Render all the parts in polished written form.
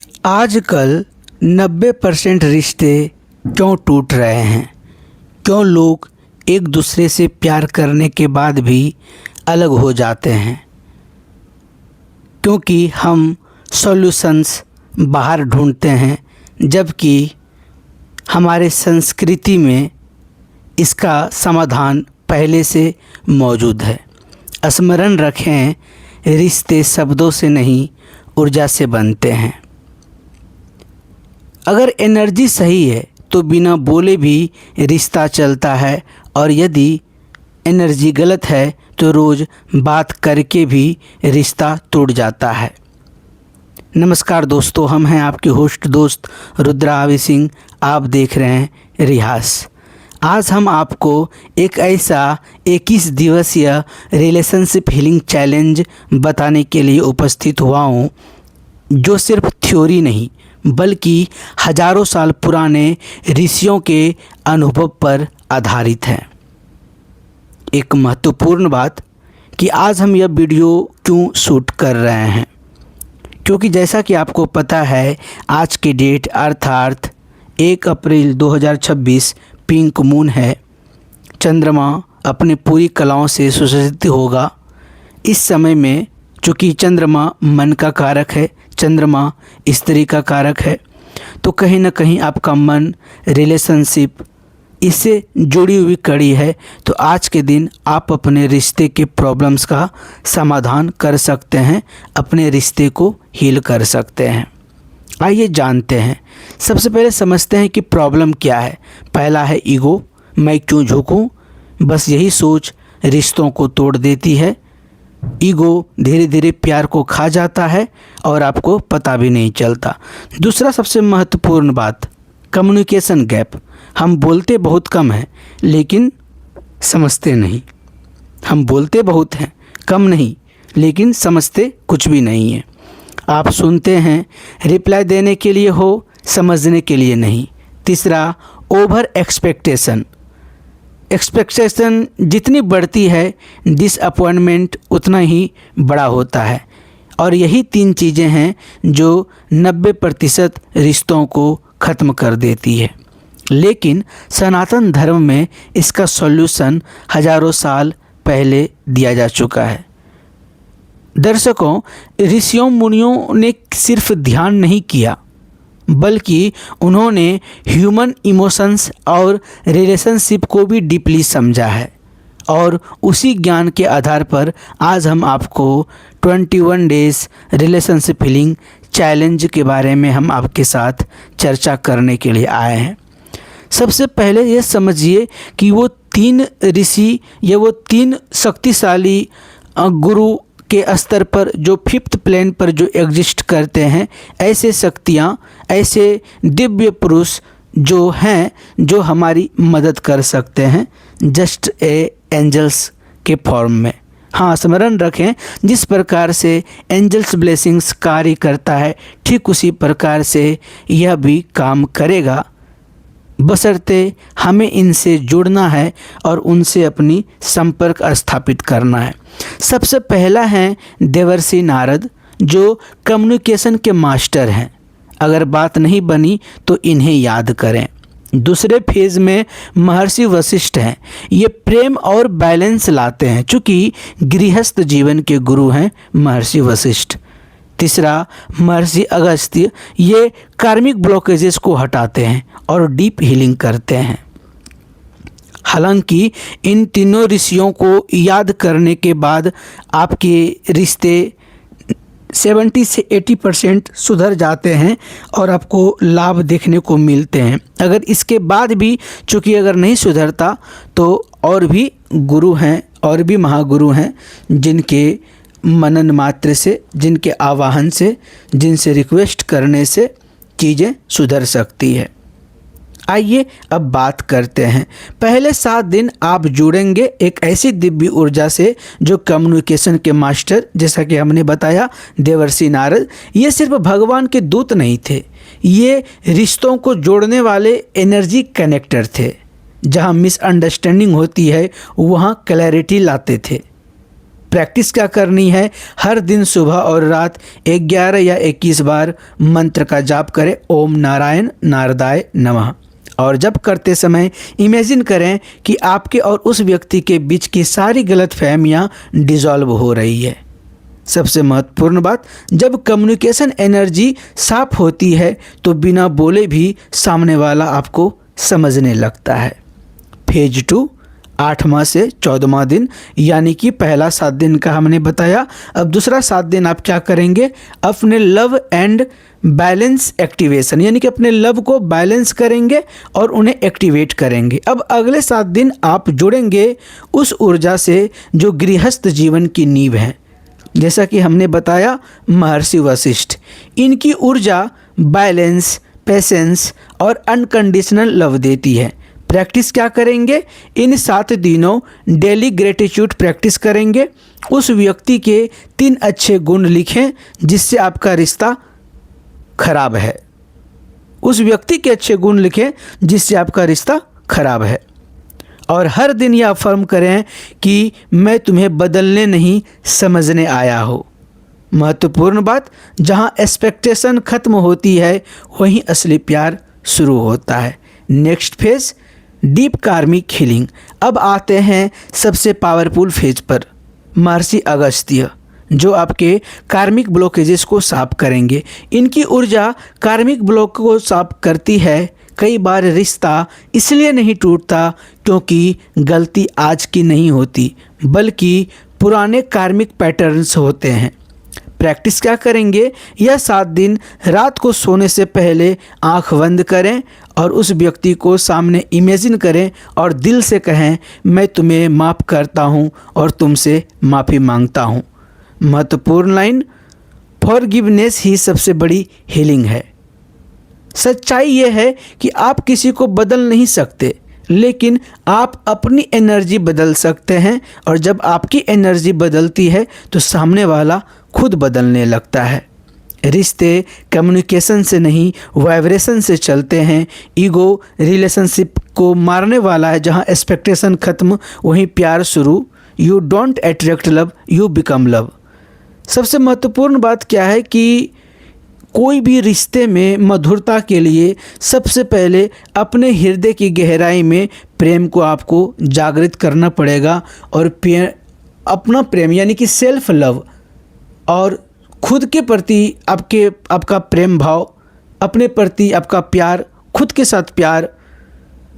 आजकल 90% रिश्ते क्यों टूट रहे हैं? क्यों लोग एक दूसरे से प्यार करने के बाद भी अलग हो जाते हैं? क्योंकि हम सॉल्यूशंस बाहर ढूंढते हैं, जबकि हमारे संस्कृति में इसका समाधान पहले से मौजूद है। स्मरण रखें, रिश्ते शब्दों से नहीं, ऊर्जा से बनते हैं। अगर एनर्जी सही है तो बिना बोले भी रिश्ता चलता है, और यदि एनर्जी गलत है तो रोज़ बात करके भी रिश्ता टूट जाता है। नमस्कार दोस्तों, हम हैं आपके होस्ट दोस्त रुद्रा आवी सिंह। आप देख रहे हैं रिहास। आज हम आपको एक ऐसा 21 दिवसीय रिलेशनशिप हीलिंग चैलेंज बताने के लिए उपस्थित हुआ हूँ, जो सिर्फ थ्योरी नहीं बल्कि हजारों साल पुराने ऋषियों के अनुभव पर आधारित है। एक महत्वपूर्ण बात कि आज हम यह वीडियो क्यों शूट कर रहे हैं, क्योंकि जैसा कि आपको पता है, आज की डेट अर्थात 1 अप्रैल 2026 पिंक मून है। चंद्रमा अपने पूरी कलाओं से सुसज्जित होगा। इस समय में चूँकि चंद्रमा मन का कारक है, चंद्रमा स्त्री का कारक है, तो कहीं ना कहीं आपका मन, रिलेशनशिप इससे जुड़ी हुई कड़ी है। तो आज के दिन आप अपने रिश्ते के प्रॉब्लम्स का समाधान कर सकते हैं, अपने रिश्ते को हील कर सकते हैं। आइए जानते हैं। सबसे पहले समझते हैं कि प्रॉब्लम क्या है। पहला है ईगो। मैं क्यों झुकूं? बस यही सोच रिश्तों को तोड़ देती है। ईगो धीरे धीरे प्यार को खा जाता है और आपको पता भी नहीं चलता। दूसरा सबसे महत्वपूर्ण बात, कम्युनिकेशन गैप। हम बोलते बहुत कम हैं लेकिन समझते नहीं। हम बोलते बहुत हैं, कम नहीं, लेकिन समझते कुछ भी नहीं है। आप सुनते हैं रिप्लाई देने के लिए हो, समझने के लिए नहीं। तीसरा, ओवर एक्सपेक्टेशन जितनी बढ़ती है, डिसअपॉइंटमेंट उतना ही बड़ा होता है। और यही 3 चीज़ें हैं जो 90% रिश्तों को ख़त्म कर देती है। लेकिन सनातन धर्म में इसका सॉल्यूशन हजारों साल पहले दिया जा चुका है। दर्शकों, ऋषियों मुनियों ने सिर्फ ध्यान नहीं किया, बल्कि उन्होंने ह्यूमन इमोशंस और रिलेशनशिप को भी डीपली समझा है। और उसी ज्ञान के आधार पर आज हम आपको 21 डेज रिलेशनशिप हीलिंग चैलेंज के बारे में हम आपके साथ चर्चा करने के लिए आए हैं। सबसे पहले ये समझिए कि वो 3 ऋषि या वो 3 शक्तिशाली गुरु के स्तर पर जो 5th प्लेन पर जो एग्जिस्ट करते हैं, ऐसे शक्तियाँ, ऐसे दिव्य पुरुष जो हैं, जो हमारी मदद कर सकते हैं जस्ट एंजल्स के फॉर्म में। हाँ, स्मरण रखें, जिस प्रकार से एंजल्स ब्लेसिंग्स कार्य करता है, ठीक उसी प्रकार से यह भी काम करेगा, बशर्ते हमें इनसे जुड़ना है और उनसे अपनी संपर्क स्थापित करना है। सबसे पहला है देवर्षि नारद, जो कम्युनिकेशन के मास्टर हैं। अगर बात नहीं बनी तो इन्हें याद करें। दूसरे फेज में महर्षि वशिष्ठ हैं। ये प्रेम और बैलेंस लाते हैं, चूँकि गृहस्थ जीवन के गुरु हैं महर्षि वशिष्ठ। तीसरा, महर्षि अगस्त्य, ये कार्मिक ब्लॉकेजेस को हटाते हैं और डीप हीलिंग करते हैं। हालांकि इन तीनों ऋषियों को याद करने के बाद आपके रिश्ते 70 से 80% सुधर जाते हैं और आपको लाभ देखने को मिलते हैं। अगर इसके बाद भी चूँकि अगर नहीं सुधरता, तो और भी गुरु हैं, और भी महागुरु हैं, जिनके मनन मात्र से, जिनके आवाहन से, जिनसे रिक्वेस्ट करने से चीज़ें सुधर सकती है। आइए अब बात करते हैं। पहले 7 दिन आप जुड़ेंगे एक ऐसी दिव्य ऊर्जा से जो कम्युनिकेशन के मास्टर, जैसा कि हमने बताया, देवर्षि नारद, ये सिर्फ भगवान के दूत नहीं थे, ये रिश्तों को जोड़ने वाले एनर्जी कनेक्टर थे। जहाँ मिसअंडरस्टैंडिंग होती है वहाँ क्लैरिटी लाते थे। प्रैक्टिस क्या करनी है, हर दिन सुबह और रात 11 या 21 बार मंत्र का जाप करें, ओम नारायण नारदाय नमः। और जब करते समय इमेजिन करें कि आपके और उस व्यक्ति के बीच की सारी गलतफहमियां डिसॉल्व हो रही है। सबसे महत्वपूर्ण बात, जब कम्युनिकेशन एनर्जी साफ होती है तो बिना बोले भी सामने वाला आपको समझने लगता है। फेज 2 8वां से 14वां दिन, यानी कि पहला 7 दिन का हमने बताया। अब दूसरा 7 दिन आप क्या करेंगे, अपने लव एंड बैलेंस एक्टिवेशन, यानी कि अपने लव को बैलेंस करेंगे और उन्हें एक्टिवेट करेंगे। अब अगले 7 दिन आप जुड़ेंगे उस ऊर्जा से जो गृहस्थ जीवन की नींव है। जैसा कि हमने बताया, महर्षि वशिष्ठ, इनकी ऊर्जा बैलेंस, पेशेंस और अनकंडीशनल लव देती है। प्रैक्टिस क्या करेंगे, इन 7 दिनों डेली ग्रेटिट्यूड प्रैक्टिस करेंगे। उस व्यक्ति के 3 अच्छे गुण लिखें जिससे आपका रिश्ता खराब है। उस व्यक्ति के अच्छे गुण लिखें जिससे आपका रिश्ता खराब है। और हर दिन यह अफर्म करें कि मैं तुम्हें बदलने नहीं, समझने आया हो। महत्वपूर्ण बात, जहां एक्सपेक्टेशन खत्म होती है वहीं असली प्यार शुरू होता है। नेक्स्ट फेज, डीप कार्मिक हीलिंग। अब आते हैं सबसे पावरफुल फेज पर, महर्षि अगस्त्य, जो आपके कार्मिक ब्लॉकेजेस को साफ करेंगे। इनकी ऊर्जा कार्मिक ब्लॉक को साफ करती है। कई बार रिश्ता इसलिए नहीं टूटता क्योंकि गलती आज की नहीं होती, बल्कि पुराने कार्मिक पैटर्न्स होते हैं। प्रैक्टिस क्या करेंगे, यह 7 दिन रात को सोने से पहले आंख बंद करें और उस व्यक्ति को सामने इमेजिन करें और दिल से कहें, मैं तुम्हें माफ़ करता हूँ और तुमसे माफ़ी मांगता हूँ। महत्वपूर्ण लाइन, फॉरगिवनेस ही सबसे बड़ी हीलिंग है। सच्चाई यह है कि आप किसी को बदल नहीं सकते, लेकिन आप अपनी एनर्जी बदल सकते हैं। और जब आपकी एनर्जी बदलती है तो सामने वाला खुद बदलने लगता है। रिश्ते कम्युनिकेशन से नहीं, वाइब्रेशन से चलते हैं। ईगो रिलेशनशिप को मारने वाला है। जहां एक्सपेक्टेशन खत्म वहीं प्यार शुरू। You don't attract love, you become love. सबसे महत्वपूर्ण बात क्या है कि कोई भी रिश्ते में मधुरता के लिए सबसे पहले अपने हृदय की गहराई में प्रेम को आपको जागृत करना पड़ेगा। और अपना प्रेम यानी कि सेल्फ लव और खुद के प्रति आपका प्रेम भाव, अपने प्रति आपका प्यार, खुद के साथ प्यार,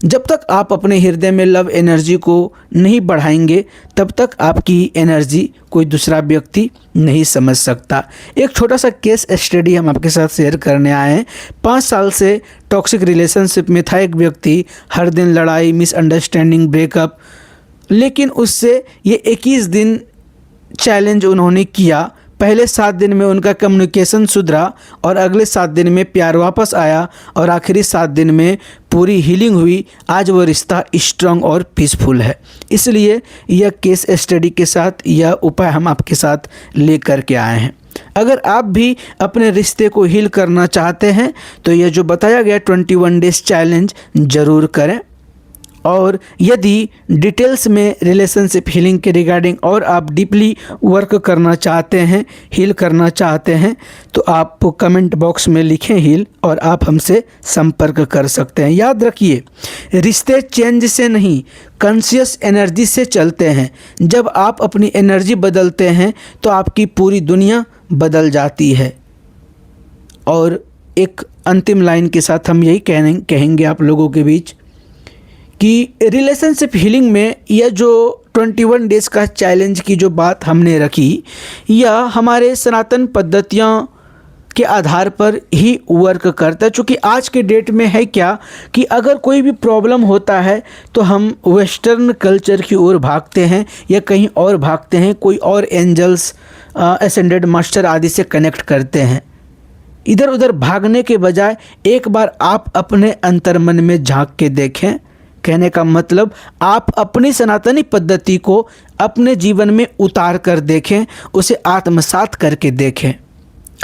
जब तक आप अपने हृदय में लव एनर्जी को नहीं बढ़ाएंगे तब तक आपकी एनर्जी कोई दूसरा व्यक्ति नहीं समझ सकता। एक छोटा सा केस स्टडी हम आपके साथ शेयर करने आए हैं। 5 साल से टॉक्सिक रिलेशनशिप में था एक व्यक्ति, हर दिन लड़ाई, मिसअंडरस्टैंडिंग, ब्रेकअप, लेकिन उससे ये 21 दिन चैलेंज उन्होंने किया। पहले 7 दिन में उनका कम्युनिकेशन सुधरा और अगले 7 दिन में प्यार वापस आया और आखिरी 7 दिन में पूरी हीलिंग हुई। आज वो रिश्ता स्ट्रांग और पीसफुल है। इसलिए यह केस स्टडी के साथ यह उपाय हम आपके साथ लेकर के आए हैं। अगर आप भी अपने रिश्ते को हील करना चाहते हैं तो यह जो बताया गया 21 डेज चैलेंज ज़रूर करें। और यदि डिटेल्स में रिलेशनशिप हीलिंग के रिगार्डिंग और आप डीपली वर्क करना चाहते हैं, हील करना चाहते हैं, तो आप कमेंट बॉक्स में लिखें हील और आप हमसे संपर्क कर सकते हैं। याद रखिए, रिश्ते चेंज से नहीं, कॉन्शियस एनर्जी से चलते हैं। जब आप अपनी एनर्जी बदलते हैं तो आपकी पूरी दुनिया बदल जाती है। और एक अंतिम लाइन के साथ हम यही कहेंगे आप लोगों के बीच कि रिलेशनशिप हीलिंग में यह जो 21 डेज का चैलेंज की जो बात हमने रखी, यह हमारे सनातन पद्धतियों के आधार पर ही वर्क करता है। चूँकि आज के डेट में है क्या कि अगर कोई भी प्रॉब्लम होता है तो हम वेस्टर्न कल्चर की ओर भागते हैं या कहीं और भागते हैं, कोई और एंजल्स, असेंडेड मास्टर आदि से कनेक्ट करते हैं। इधर उधर भागने के बजाय एक बार आप अपने अंतर्मन में झांक के देखें। कहने का मतलब, आप अपनी सनातनी पद्धति को अपने जीवन में उतार कर देखें, उसे आत्मसात करके देखें।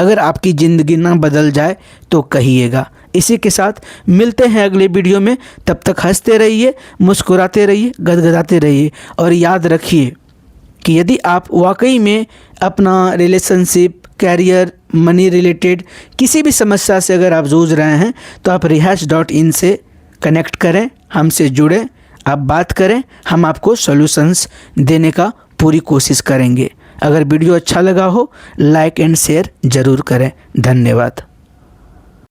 अगर आपकी ज़िंदगी ना बदल जाए तो कहिएगा। इसी के साथ मिलते हैं अगले वीडियो में। तब तक हंसते रहिए, मुस्कुराते रहिए, गदगदाते रहिए और याद रखिए कि यदि आप वाकई में अपना रिलेशनशिप, कैरियर, मनी रिलेटेड किसी भी समस्या से अगर आप जूझ रहे हैं तो आप rehash.in से कनेक्ट करें, हमसे जुड़ें, आप बात करें, हम आपको सॉल्यूशंस देने का पूरी कोशिश करेंगे। अगर वीडियो अच्छा लगा हो लाइक एंड शेयर ज़रूर करें। धन्यवाद।